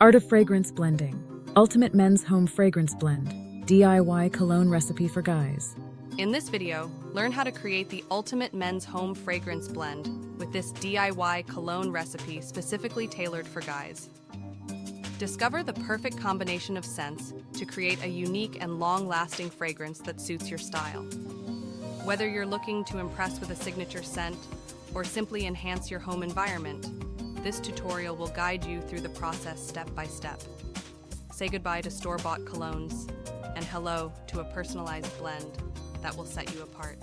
Art of Fragrance Blending. Ultimate Men's Home Fragrance Blend. DIY Cologne Recipe for Guys. In this video, learn how to create the ultimate men's home fragrance blend with this DIY cologne recipe specifically tailored for guys. Discover the perfect combination of scents to create a unique and long-lasting fragrance that suits your style. Whether you're looking to impress with a signature scent or simply enhance your home environment, this tutorial will guide you through the process step by step. Say goodbye to store-bought colognes and hello to a personalized blend that will set you apart.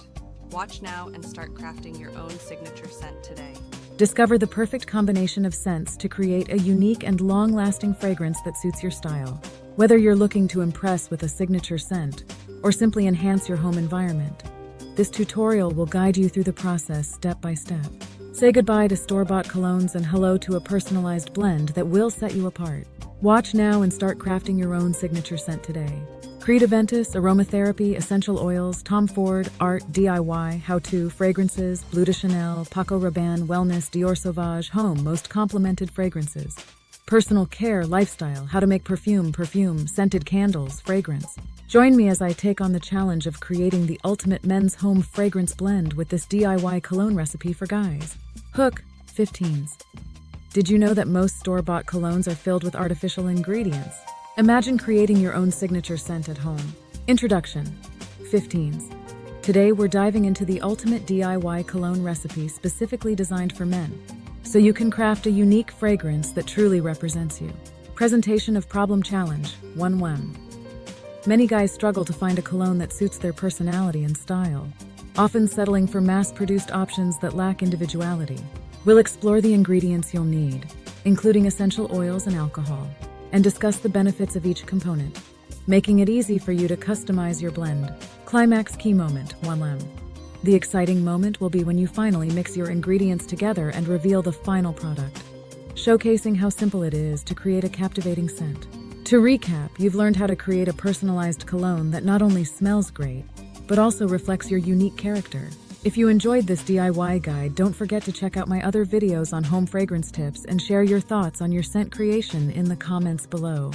Watch now and start crafting your own signature scent today. Discover the perfect combination of scents to create a unique and long-lasting fragrance that suits your style. Whether you're looking to impress with a signature scent or simply enhance your home environment, this tutorial will guide you through the process step by step. Say goodbye to store-bought colognes and hello to a personalized blend that will set you apart. Watch now and start crafting your own signature scent today. Creed Aventus, aromatherapy, essential oils, Tom Ford, art, DIY, how-to, fragrances, Bleu de Chanel, Paco Rabanne, wellness, Dior Sauvage, home, most complimented fragrances. Personal care, lifestyle, how to make perfume, scented candles, fragrance. Join me as I take on the challenge of creating the ultimate men's home fragrance blend with this DIY cologne recipe for guys. Hook, 15s. Did you know that most store-bought colognes are filled with artificial ingredients? Imagine creating your own signature scent at home. Introduction, 15s. Today we're diving into the ultimate DIY cologne recipe specifically designed for men, so you can craft a unique fragrance that truly represents you. Presentation of problem challenge, 1-1. Many guys struggle to find a cologne that suits their personality and style, often settling for mass-produced options that lack individuality. We'll explore the ingredients you'll need, including essential oils and alcohol, and discuss the benefits of each component, making it easy for you to customize your blend. Climax key moment, 1M. The exciting moment will be when you finally mix your ingredients together and reveal the final product, showcasing how simple it is to create a captivating scent. To recap, you've learned how to create a personalized cologne that not only smells great, but also reflects your unique character. If you enjoyed this DIY guide, don't forget to check out my other videos on home fragrance tips and share your thoughts on your scent creation in the comments below.